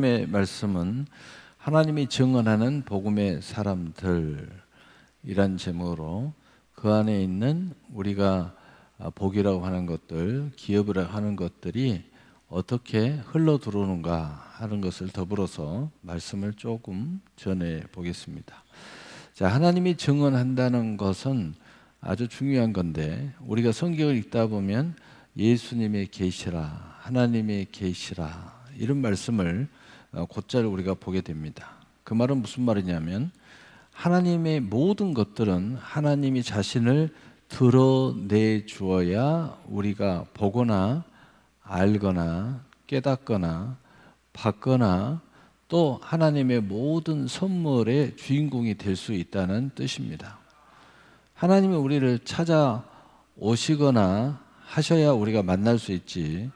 의 말씀은 하나님이 증언하는 복음의 사람들이란 제목으로 그 안에 있는 우리가 복이라고 하는 것들, 기업이라고 하는 것들이 어떻게 흘러 들어오는가 하는 것을 더불어서 말씀을 조금 전해 보겠습니다. 자, 하나님이 증언한다는 것은 아주 중요한 건데, 우리가 성경을 읽다 보면 예수님의 계시라, 하나님의 계시라 이런 말씀을 곧잘 우리가 보게 됩니다. 그 말은 무슨 말이냐면, 하나님의 모든 것들은 하나님이 자신을 드러내 주어야 우리가 보거나 알거나 깨닫거나 받거나 또 하나님의 모든 선물의 주인공이 될 수 있다는 뜻입니다. 하나님이 우리를 찾아오시거나 하셔야 우리가 만날 수 있지,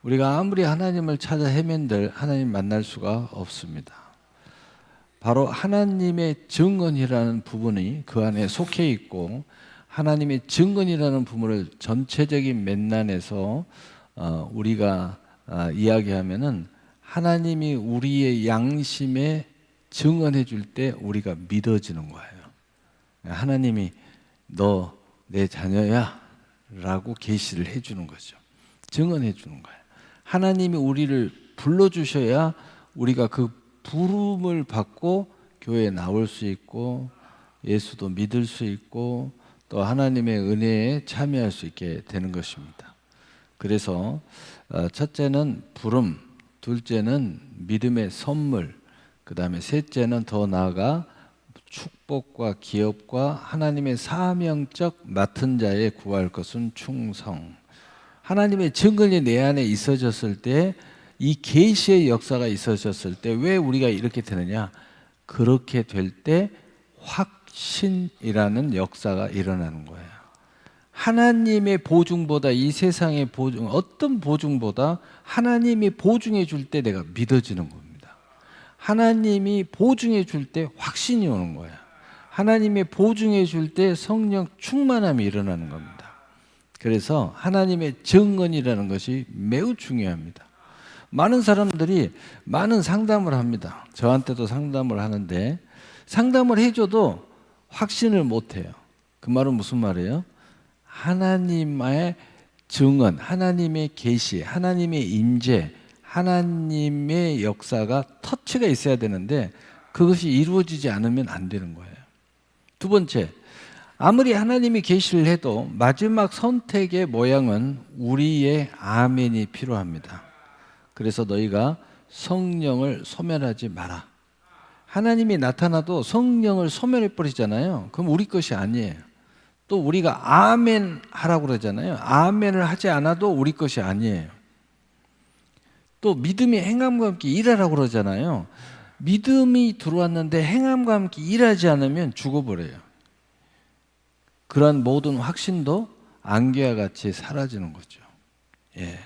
우리가 아무리 하나님을 찾아 헤맨들 하나님 만날 수가 없습니다. 바로 하나님의 증언이라는 부분이 그 안에 속해 있고, 하나님의 증언이라는 부분을 전체적인 맥락에서 우리가 이야기하면은, 하나님이 우리의 양심에 증언해 줄 때 우리가 믿어지는 거예요. 하나님이 너 내 자녀야 라고 계시를 해주는 거죠. 증언해 주는 거예요. 하나님이 우리를 불러주셔야 우리가 그 부름을 받고 교회에 나올 수 있고 예수도 믿을 수 있고 또 하나님의 은혜에 참여할 수 있게 되는 것입니다. 그래서 첫째는 부름, 둘째는 믿음의 선물, 그 다음에 셋째는 더 나아가 축복과 기업과 하나님의 사명적 맡은 자에 구할 것은 충성. 하나님의 증언이 내 안에 있어졌을 때, 이 계시의 역사가 있어졌을 때 왜 우리가 이렇게 되느냐? 그렇게 될 때 확신이라는 역사가 일어나는 거예요. 하나님의 보증보다, 이 세상의 보증, 어떤 보증보다 하나님이 보증해 줄 때 내가 믿어지는 겁니다. 하나님이 보증해 줄 때 확신이 오는 거예요. 하나님이 보증해 줄 때 성령 충만함이 일어나는 겁니다. 그래서 하나님의 증언이라는 것이 매우 중요합니다. 많은 사람들이 많은 상담을 합니다. 저한테도 상담을 하는데, 상담을 해줘도 확신을 못해요. 그 말은 무슨 말이에요? 하나님의 증언, 하나님의 계시, 하나님의 임재, 하나님의 역사가 터치가 있어야 되는데 그것이 이루어지지 않으면 안 되는 거예요. 두 번째, 아무리 하나님이 계시를 해도 마지막 선택의 모양은 우리의 아멘이 필요합니다. 그래서 너희가 성령을 소멸하지 마라. 하나님이 나타나도 성령을 소멸해 버리잖아요. 그럼 우리 것이 아니에요. 또 우리가 아멘 하라고 그러잖아요. 아멘을 하지 않아도 우리 것이 아니에요. 또 믿음이 행함과 함께 일하라고 그러잖아요. 믿음이 들어왔는데 행함과 함께 일하지 않으면 죽어버려요. 그런 모든 확신도 안개와 같이 사라지는 거죠. 예.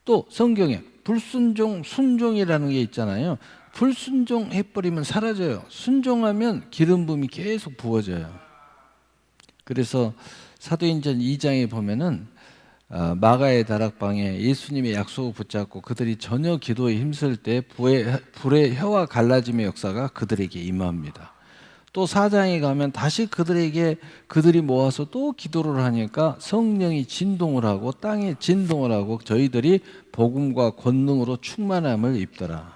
또 성경에 불순종, 순종이라는 게 있잖아요. 불순종해버리면 사라져요. 순종하면 기름 부음이 계속 부어져요. 그래서 사도행전 2장에 보면은 마가의 다락방에 예수님의 약속을 붙잡고 그들이 전혀 기도에 힘쓸 때 불의 혀와 갈라짐의 역사가 그들에게 임합니다. 또 4장에 가면 다시 그들이 모아서 또 기도를 하니까 성령이 진동을 하고 땅에 진동을 하고 저희들이 복음과 권능으로 충만함을 입더라.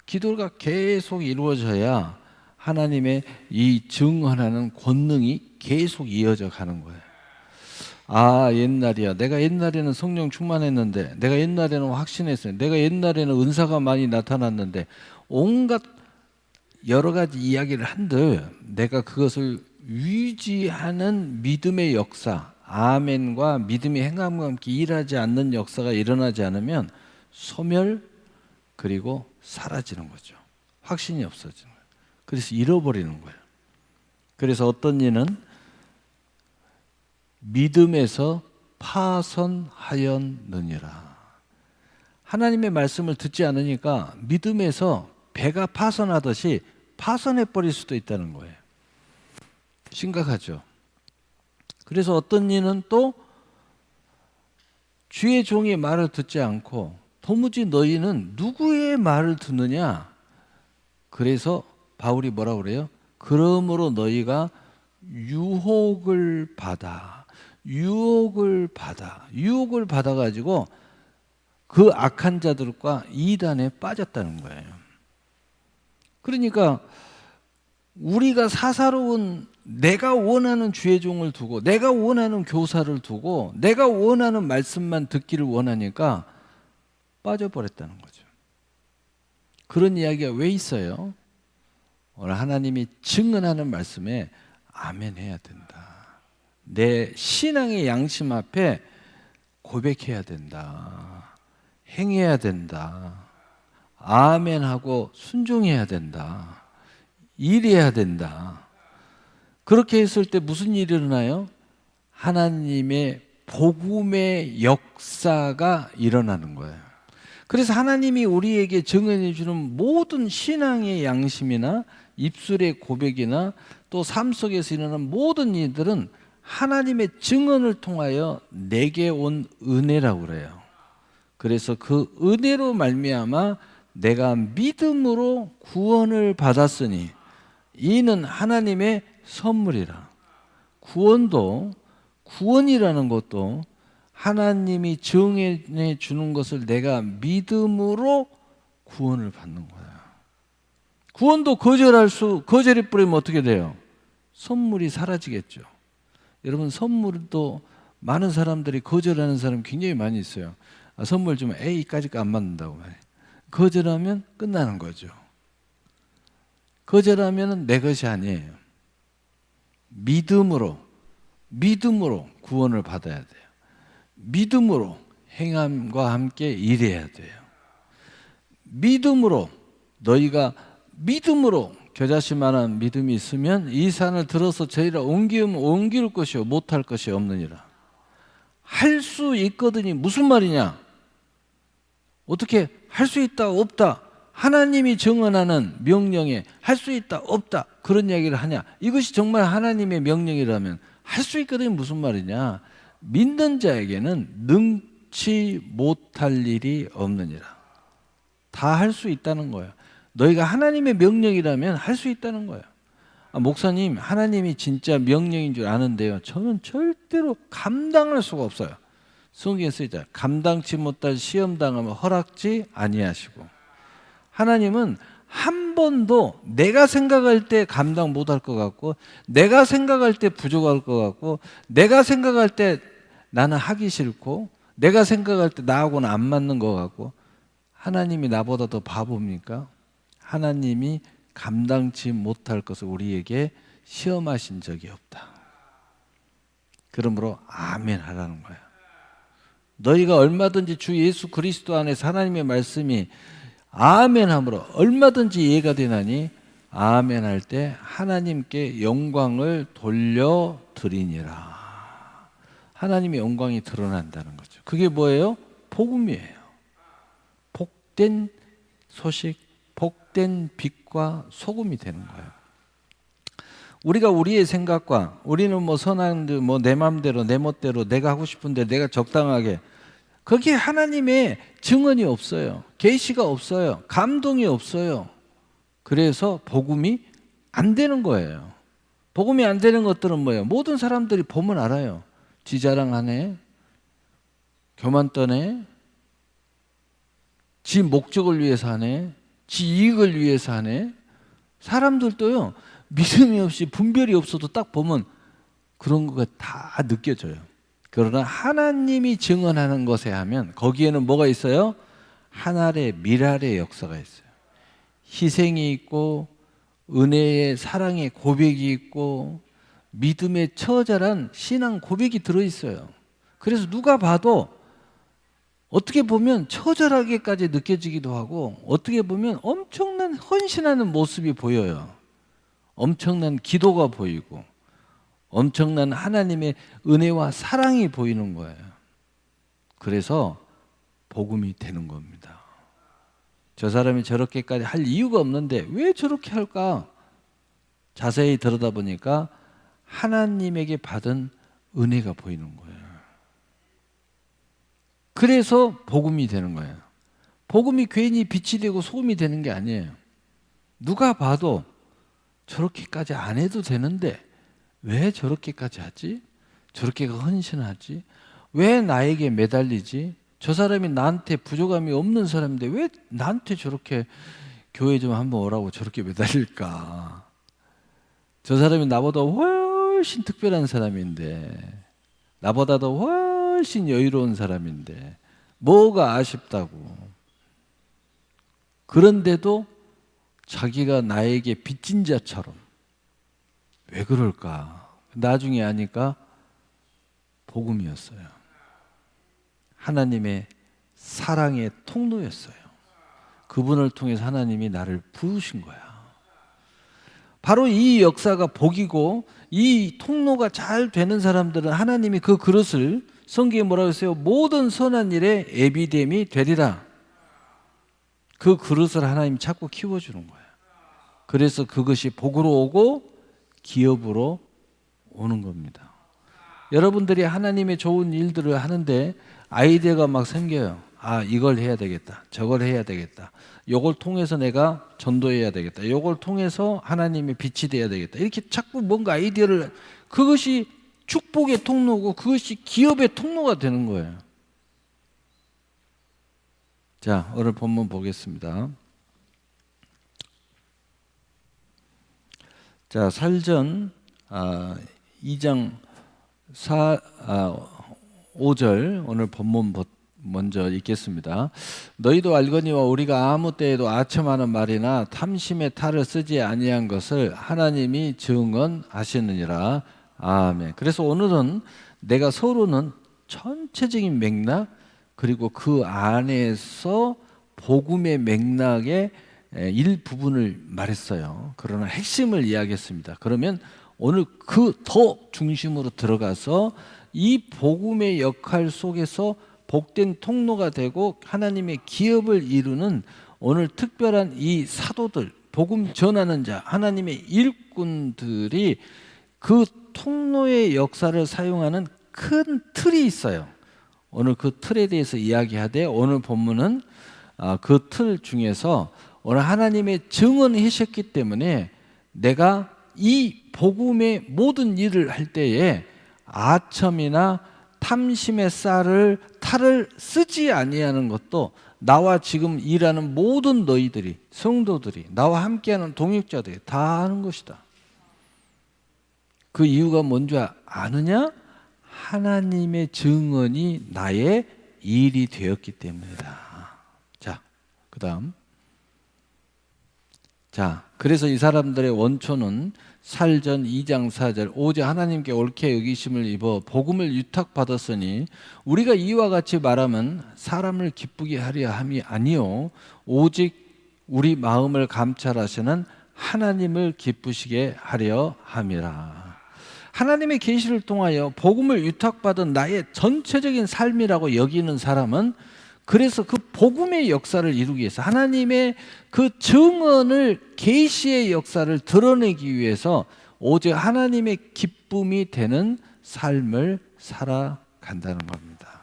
기도가 계속 이루어져야 하나님의 이 증언하는 권능이 계속 이어져 가는 거예요. 아, 옛날이야. 내가 옛날에는 성령 충만했는데, 내가 옛날에는 확신했어요. 내가 옛날에는 은사가 많이 나타났는데, 온갖 여러 가지 이야기를 한들 내가 그것을 유지하는 믿음의 역사, 아멘과 믿음의 행함과 함께 일하지 않는 역사가 일어나지 않으면 소멸, 그리고 사라지는 거죠. 확신이 없어지는 거예요. 그래서 잃어버리는 거예요. 그래서 어떤 이는 믿음에서 파선하였느니라. 하나님의 말씀을 듣지 않으니까 믿음에서 배가 파선하듯이 파선해 버릴 수도 있다는 거예요. 심각하죠. 그래서 어떤 이는 또 주의 종의 말을 듣지 않고 도무지 너희는 누구의 말을 듣느냐? 그래서 바울이 뭐라 그래요? 그러므로 너희가 유혹을 받아가지고 그 악한 자들과 이단에 빠졌다는 거예요. 그러니까 우리가 사사로운 내가 원하는 주의 종을 두고 내가 원하는 교사를 두고 내가 원하는 말씀만 듣기를 원하니까 빠져버렸다는 거죠. 그런 이야기가 왜 있어요? 오늘 하나님이 증언하는 말씀에 아멘 해야 된다. 내 신앙의 양심 앞에 고백해야 된다. 행해야 된다. 아멘하고 순종해야 된다. 일해야 된다. 그렇게 했을 때 무슨 일이 일어나요? 하나님의 복음의 역사가 일어나는 거예요. 그래서 하나님이 우리에게 증언해 주는 모든 신앙의 양심이나 입술의 고백이나 또 삶 속에서 일어나는 모든 일들은 하나님의 증언을 통하여 내게 온 은혜라고 그래요. 그래서 그 은혜로 말미암아 내가 믿음으로 구원을 받았으니 이는 하나님의 선물이라. 구원이라는 것도 하나님이 정해 주는 것을 내가 믿음으로 구원을 받는 거야. 구원도 거절해 버리면 어떻게 돼요? 선물이 사라지겠죠. 여러분, 선물도 많은 사람들이 거절하는 사람 굉장히 많이 있어요. 선물 주면 A까지 안 맞는다고 말해요. 거절하면 끝나는 거죠. 거절하면 내 것이 아니에요. 믿음으로 구원을 받아야 돼요. 믿음으로 행함과 함께 일해야 돼요. 너희가 믿음으로 겨자씨만한 믿음이 있으면 이 산을 들어서 저희라 옮길 것이요 못할 것이 없느니라. 할 수 있거든이 무슨 말이냐? 어떻게 할 수 있다 없다, 하나님이 정언하는 명령에 할 수 있다 없다 그런 이야기를 하냐? 이것이 정말 하나님의 명령이라면 할 수 있거든이 무슨 말이냐? 믿는 자에게는 능치 못할 일이 없느니라. 다 할 수 있다는 거예요. 너희가 하나님의 명령이라면 할 수 있다는 거예요. 목사님, 하나님이 진짜 명령인 줄 아는데요, 저는 절대로 감당할 수가 없어요. 성경에 쓰이잖아요. 감당치 못할 시험 당하면 허락지 아니하시고. 하나님은 한 번도 내가 생각할 때 감당 못할 것 같고, 내가 생각할 때 부족할 것 같고, 내가 생각할 때 나는 하기 싫고, 내가 생각할 때 나하고는 안 맞는 것 같고, 하나님이 나보다 더 바보입니까? 하나님이 감당치 못할 것을 우리에게 시험하신 적이 없다. 그러므로 아멘 하라는 거야. 너희가 얼마든지 주 예수 그리스도 안에서 하나님의 말씀이 아멘 함으로 얼마든지 이해가 되나니 아멘 할 때 하나님께 영광을 돌려드리니라. 하나님의 영광이 드러난다는 거죠. 그게 뭐예요? 복음이에요. 복된 소식, 복된 빛과 소금이 되는 거예요. 우리가 우리의 생각과 우리는 뭐 선한 뭐 내 마음대로 내 멋대로 내가 하고 싶은데 내가 적당하게, 거기에 하나님의 증언이 없어요. 계시가 없어요. 감동이 없어요. 그래서 복음이 안 되는 거예요. 복음이 안 되는 것들은 뭐예요? 모든 사람들이 보면 알아요. 지 자랑하네, 교만 떠네, 지 목적을 위해서 하네, 지 이익을 위해서 하네. 사람들도요, 믿음이 없이 분별이 없어도 딱 보면 그런 거가 다 느껴져요. 그러나 하나님이 증언하는 것에 하면 거기에는 뭐가 있어요? 하늘의 미랄의 역사가 있어요. 희생이 있고 은혜의 사랑의 고백이 있고 믿음의 처절한 신앙 고백이 들어있어요. 그래서 누가 봐도 어떻게 보면 처절하게까지 느껴지기도 하고 어떻게 보면 엄청난 헌신하는 모습이 보여요. 엄청난 기도가 보이고 엄청난 하나님의 은혜와 사랑이 보이는 거예요. 그래서 복음이 되는 겁니다. 저 사람이 저렇게까지 할 이유가 없는데 왜 저렇게 할까? 자세히 들여다보니까 하나님에게 받은 은혜가 보이는 거예요. 그래서 복음이 되는 거예요. 복음이 괜히 빛이 되고 소금이 되는 게 아니에요. 누가 봐도 저렇게까지 안 해도 되는데 왜 저렇게까지 하지? 저렇게 헌신하지? 왜 나에게 매달리지? 저 사람이 나한테 부족함이 없는 사람인데 왜 나한테 저렇게 교회 좀 한번 오라고 저렇게 매달릴까? 저 사람이 나보다 훨씬 특별한 사람인데, 나보다도 훨씬 여유로운 사람인데 뭐가 아쉽다고. 그런데도 자기가 나에게 빚진 자처럼. 왜 그럴까? 나중에 아니까 복음이었어요. 하나님의 사랑의 통로였어요. 그분을 통해서 하나님이 나를 부르신 거야. 바로 이 역사가 복이고, 이 통로가 잘 되는 사람들은 하나님이 그 그릇을, 성경에 뭐라고 했어요? 모든 선한 일에 에비뎀이 되리라. 그 그릇을 하나님 자꾸 키워주는 거예요. 그래서 그것이 복으로 오고 기업으로 오는 겁니다. 여러분들이 하나님의 좋은 일들을 하는데 아이디어가 막 생겨요. 아, 이걸 해야 되겠다. 저걸 해야 되겠다. 이걸 통해서 내가 전도해야 되겠다. 이걸 통해서 하나님의 빛이 돼야 되겠다. 이렇게 자꾸 뭔가 아이디어를, 그것이 축복의 통로고 그것이 기업의 통로가 되는 거예요. 자, 오늘 본문 보겠습니다. 자, 살전 2장 5절 오늘 본문 먼저 읽겠습니다. 너희도 알거니와 우리가 아무 때에도 아첨하는 말이나 탐심의 탈을 쓰지 아니한 것을 하나님이 증언하시느니라. 아멘. 그래서 오늘은 내가 서로는 전체적인 맥락, 그리고 그 안에서 복음의 맥락의 일부분을 말했어요. 그러나 핵심을 이야기했습니다. 그러면 오늘 그 더 중심으로 들어가서 이 복음의 역할 속에서 복된 통로가 되고 하나님의 기업을 이루는 오늘 특별한 이 사도들, 복음 전하는 자, 하나님의 일꾼들이 그 통로의 역사를 사용하는 큰 틀이 있어요. 오늘 그 틀에 대해서 이야기하되, 오늘 본문은 그 틀 중에서 오늘 하나님의 증언하셨기 때문에 내가 이 복음의 모든 일을 할 때에 아첨이나 탐심의 탈을 쓰지 아니하는 것도, 나와 지금 일하는 모든 너희들이, 성도들이, 나와 함께하는 동역자들이 다 하는 것이다. 그 이유가 뭔지 아느냐? 하나님의 증언이 나의 일이 되었기 때문이다. 자, 그 다음. 자, 그래서 이 사람들의 원초는 살전 2장 4절 오직 하나님께 옳게 여기심을 입어 복음을 유탁받았으니 우리가 이와 같이 말하면 사람을 기쁘게 하려 함이 아니요 오직 우리 마음을 감찰하시는 하나님을 기쁘시게 하려 함이라. 하나님의 계시를 통하여 복음을 유탁받은 나의 전체적인 삶이라고 여기는 사람은, 그래서 그 복음의 역사를 이루기 위해서, 하나님의 그 증언을, 계시의 역사를 드러내기 위해서 오직 하나님의 기쁨이 되는 삶을 살아간다는 겁니다.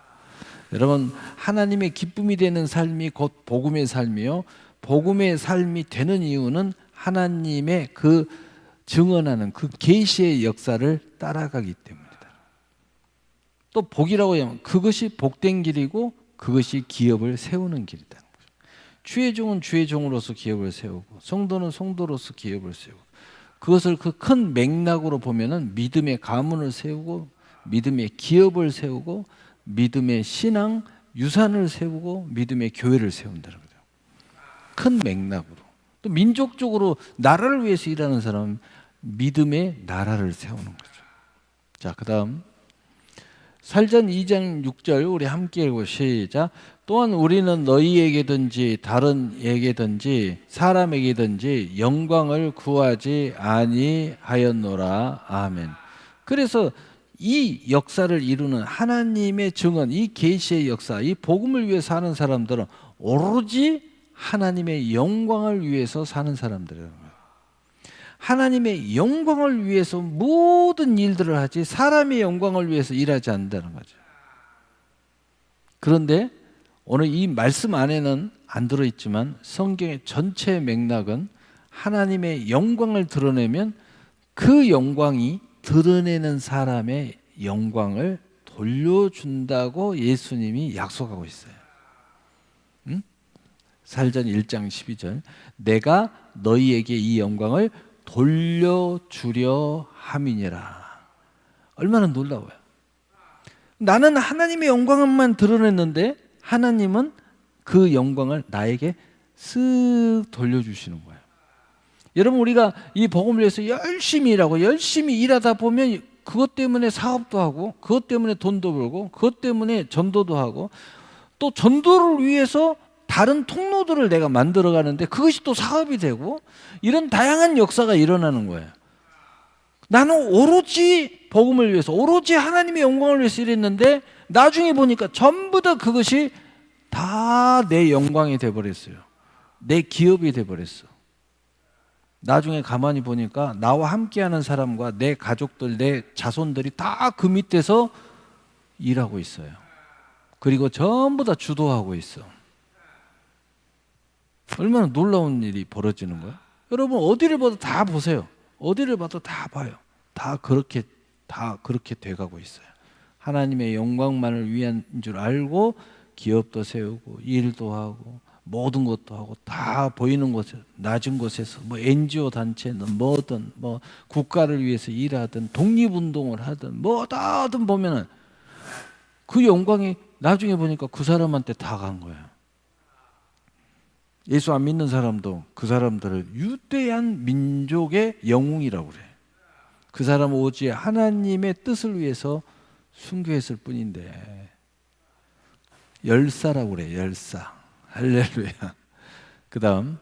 여러분, 하나님의 기쁨이 되는 삶이 곧 복음의 삶이요, 복음의 삶이 되는 이유는 하나님의 그 증언하는 그 계시의 역사를 따라가기 때문이다. 또 복이라고 하면 그것이 복된 길이고 그것이 기업을 세우는 길이다. 주의 종은 주의 종으로서 기업을 세우고 성도는 성도로서 기업을 세우고, 그것을 그 큰 맥락으로 보면은 믿음의 가문을 세우고 믿음의 기업을 세우고 믿음의 신앙 유산을 세우고 믿음의 교회를 세운다는 거죠. 큰 맥락으로. 또 민족적으로 나라를 위해서 일하는 사람은 믿음의 나라를 세우는 거죠. 자, 그 다음 살전 2장 6절 우리 함께 읽고 시작. 또한 우리는 너희에게든지 다른에게든지 사람에게든지 영광을 구하지 아니하였노라. 아멘. 그래서 이 역사를 이루는 하나님의 증언, 이 계시의 역사, 이 복음을 위해 사는 사람들은 오로지 하나님의 영광을 위해서 사는 사람들이라는 거예요. 하나님의 영광을 위해서 모든 일들을 하지 사람의 영광을 위해서 일하지 않는다는 거죠. 그런데 오늘 이 말씀 안에는 안 들어있지만 성경의 전체 맥락은 하나님의 영광을 드러내면 그 영광이 드러내는 사람의 영광을 돌려준다고 예수님이 약속하고 있어요. 응? 사도행전 1장 12절 내가 너희에게 이 영광을 돌려주려 함이니라. 얼마나 놀라워요. 나는 하나님의 영광만 드러냈는데 하나님은 그 영광을 나에게 쓱 돌려주시는 거예요. 여러분, 우리가 이 복음을 위해서 열심히 일하고 열심히 일하다 보면 그것 때문에 사업도 하고 그것 때문에 돈도 벌고 그것 때문에 전도도 하고 또 전도를 위해서 다른 통로들을 내가 만들어 가는데 그것이 또 사업이 되고 이런 다양한 역사가 일어나는 거예요. 나는 오로지 복음을 위해서 오로지 하나님의 영광을 위해서 일했는데 나중에 보니까 전부 다 그것이 다 내 영광이 돼버렸어요. 내 기업이 돼버렸어. 나중에 가만히 보니까 나와 함께하는 사람과 내 가족들, 내 자손들이 다 그 밑에서 일하고 있어요. 그리고 전부 다 주도하고 있어. 얼마나 놀라운 일이 벌어지는 거야? 여러분, 어디를 봐도 다 보세요. 어디를 봐도 다 봐요. 다 그렇게 돼가고 있어요. 하나님의 영광만을 위한 줄 알고 기업도 세우고 일도 하고 모든 것도 하고 다 보이는 곳에 낮은 곳에서 뭐 NGO 단체는 뭐든 뭐 국가를 위해서 일하든 독립운동을 하든 뭐다 하든 보면은 그 영광이 나중에 보니까 그 사람한테 다 간 거야. 예수 안 믿는 사람도 그 사람들을 유대한 민족의 영웅이라고 그래. 그 사람은 오직 하나님의 뜻을 위해서 순교했을 뿐인데 열사라고 그래. 열사. 할렐루야. 그 다음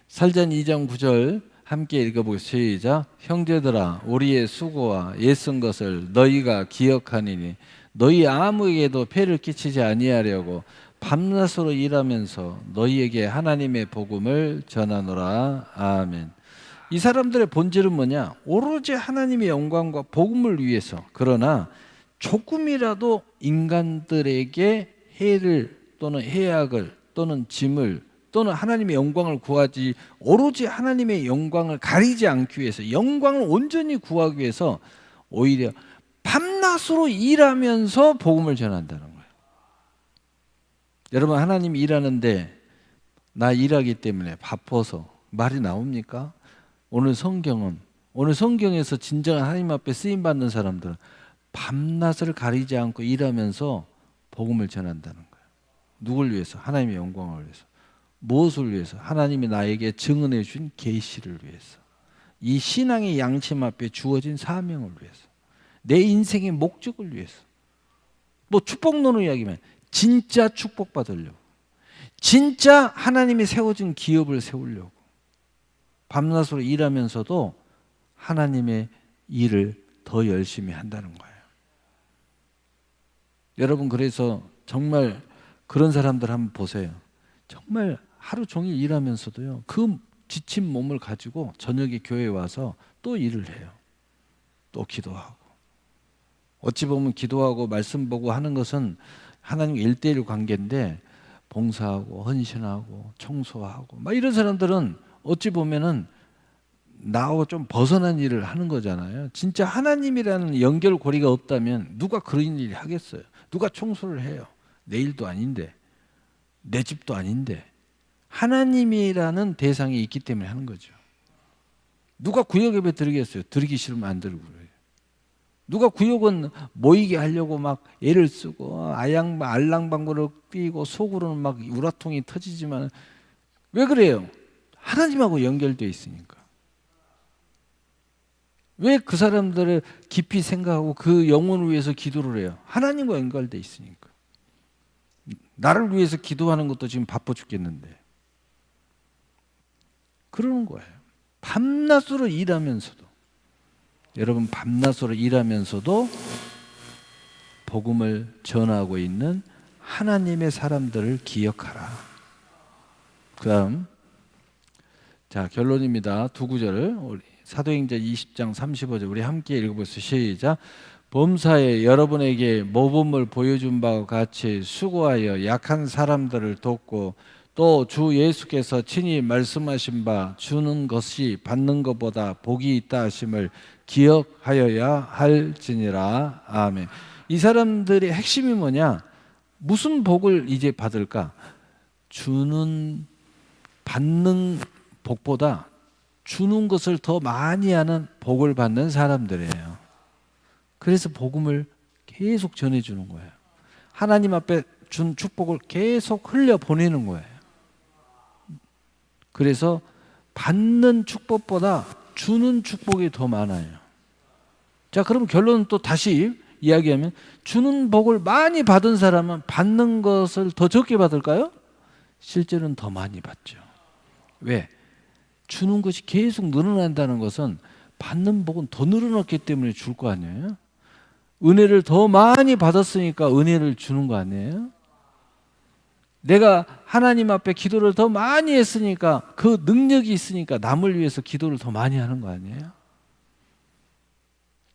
살전 2장 9절 함께 읽어보겠습니다. 시작. 형제들아 우리의 수고와 애쓴 것을 너희가 기억하니니 너희 아무에게도 폐를 끼치지 아니하려고 밤낮으로 일하면서 너희에게 하나님의 복음을 전하노라. 아멘. 이 사람들의 본질은 뭐냐? 오로지 하나님의 영광과 복음을 위해서, 그러나 조금이라도 인간들에게 해를 또는 해악을 또는 짐을 또는 하나님의 영광을 구하지 오로지 하나님의 영광을 가리지 않기 위해서 영광을 온전히 구하기 위해서 오히려 밤낮으로 일하면서 복음을 전한다는 거예요. 여러분, 하나님 일하는데 나 일하기 때문에 바빠서 말이 나옵니까? 오늘 성경에서 진정한 하나님 앞에 쓰임 받는 사람들은 밤낮을 가리지 않고 일하면서 복음을 전한다는 거예요. 누굴 위해서? 하나님의 영광을 위해서. 무엇을 위해서? 하나님이 나에게 증언해 준 계시를 위해서. 이 신앙의 양심 앞에 주어진 사명을 위해서. 내 인생의 목적을 위해서. 뭐 축복론을 이야기하면 진짜 축복받으려고, 진짜 하나님이 세워진 기업을 세우려고 밤낮으로 일하면서도 하나님의 일을 더 열심히 한다는 거예요. 여러분, 그래서 정말 그런 사람들 한번 보세요. 정말 하루 종일 일하면서도요, 그 지친 몸을 가지고 저녁에 교회에 와서 또 일을 해요. 또 기도하고. 어찌 보면 기도하고 말씀 보고 하는 것은 하나님과 1:1 관계인데 봉사하고 헌신하고 청소하고 막 이런 사람들은 어찌 보면은 나하고 좀 벗어난 일을 하는 거잖아요. 진짜 하나님이라는 연결고리가 없다면 누가 그런 일 하겠어요? 누가 청소를 해요? 내 일도 아닌데, 내 집도 아닌데. 하나님이라는 대상이 있기 때문에 하는 거죠. 누가 구역 예배 드리겠어요? 드리기 싫으면 안 드리고 그래요. 누가 구역은 모이게 하려고 막 애를 쓰고 알랑방구를 끼고 속으로는 막 우라통이 터지지만 왜 그래요? 하나님하고 연결되어 있으니까. 왜 그 사람들을 깊이 생각하고 그 영혼을 위해서 기도를 해요? 하나님과 연결되어 있으니까. 나를 위해서 기도하는 것도 지금 바빠 죽겠는데. 그러는 거예요. 밤낮으로 일하면서도. 여러분, 밤낮으로 일하면서도 복음을 전하고 있는 하나님의 사람들을 기억하라. 그 다음, 자, 결론입니다. 두 구절을 우리 사도행전 20장 35절 우리 함께 읽어보세요. 시작. 범사에 여러분에게 모범을 보여준 바와 같이 수고하여 약한 사람들을 돕고 또 주 예수께서 친히 말씀하신 바 주는 것이 받는 것보다 복이 있다 하심을 기억하여야 할지니라. 아멘. 이 사람들의 핵심이 뭐냐? 무슨 복을 이제 받을까? 받는 복보다 주는 것을 더 많이 하는 복을 받는 사람들이에요. 그래서 복음을 계속 전해주는 거예요. 하나님 앞에 준 축복을 계속 흘려보내는 거예요. 그래서 받는 축복보다 주는 축복이 더 많아요. 자, 그럼 결론은 또 다시 이야기하면 주는 복을 많이 받은 사람은 받는 것을 더 적게 받을까요? 실제로는 더 많이 받죠. 왜? 주는 것이 계속 늘어난다는 것은 받는 복은 더 늘어났기 때문에 줄 거 아니에요? 은혜를 더 많이 받았으니까 은혜를 주는 거 아니에요? 내가 하나님 앞에 기도를 더 많이 했으니까 그 능력이 있으니까 남을 위해서 기도를 더 많이 하는 거 아니에요?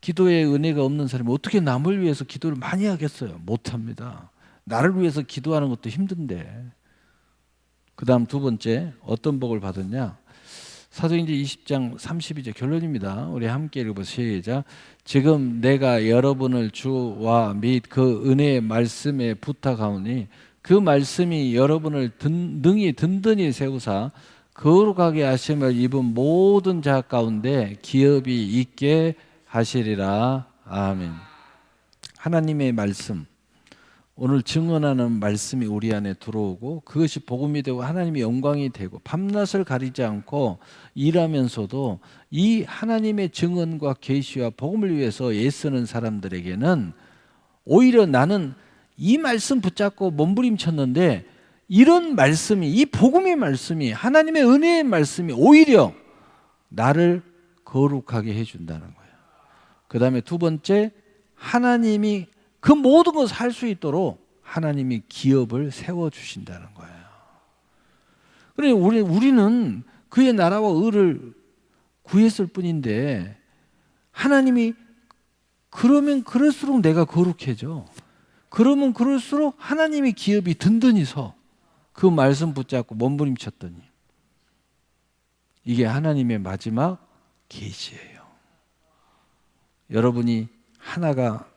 기도에 은혜가 없는 사람이 어떻게 남을 위해서 기도를 많이 하겠어요? 못합니다. 나를 위해서 기도하는 것도 힘든데. 그 다음 두 번째 어떤 복을 받았냐? 사도행전 20장 32절 결론입니다. 우리 함께 읽어보세요. 시작. 지금 내가 여러분을 주와 및 그 은혜의 말씀에 부탁하오니 그 말씀이 여러분을 능히 든든히 세우사 거룩하게 하심을 입은 모든 자 가운데 기업이 있게 하시리라. 아멘. 하나님의 말씀, 오늘 증언하는 말씀이 우리 안에 들어오고 그것이 복음이 되고 하나님의 영광이 되고 밤낮을 가리지 않고 일하면서도 이 하나님의 증언과 계시와 복음을 위해서 애쓰는 사람들에게는 오히려 나는 이 말씀 붙잡고 몸부림쳤는데 이런 말씀이, 이 복음의 말씀이, 하나님의 은혜의 말씀이 오히려 나를 거룩하게 해준다는 거예요. 그 다음에 두 번째, 하나님이 그 모든 것을 할 수 있도록 하나님이 기업을 세워주신다는 거예요. 그러니 우리는 그의 나라와 의를 구했을 뿐인데 하나님이 그러면 그럴수록 내가 거룩해져. 그러면 그럴수록 하나님의 기업이 든든히 서. 그 말씀 붙잡고 몸부림쳤더니 이게 하나님의 마지막 계시예요. 여러분이 하나가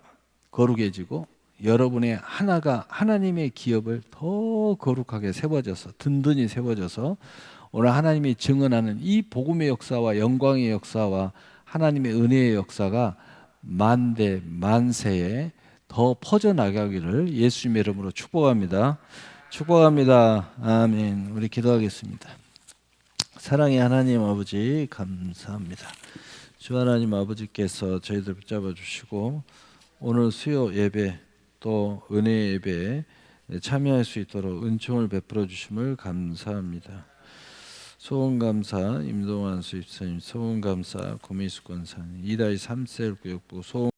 거룩해지고 여러분의 하나가 하나님의 기업을 더 거룩하게 세워져서 든든히 세워져서 오늘 하나님이 증언하는 이 복음의 역사와 영광의 역사와 하나님의 은혜의 역사가 만대 만세에 더 퍼져나가기를 예수님의 이름으로 축복합니다. 축복합니다. 아멘. 우리 기도하겠습니다. 사랑의 하나님 아버지 감사합니다. 주 하나님 아버지께서 저희들 붙잡아 주시고 오늘 수요 예배 또 은혜 예배에 참여할 수 있도록 은총을 베풀어 주심을 감사합니다. 소원감사 임동환 수입사님, 소원감사 고미숙 권사님, 이다희 3셀 구역부 소원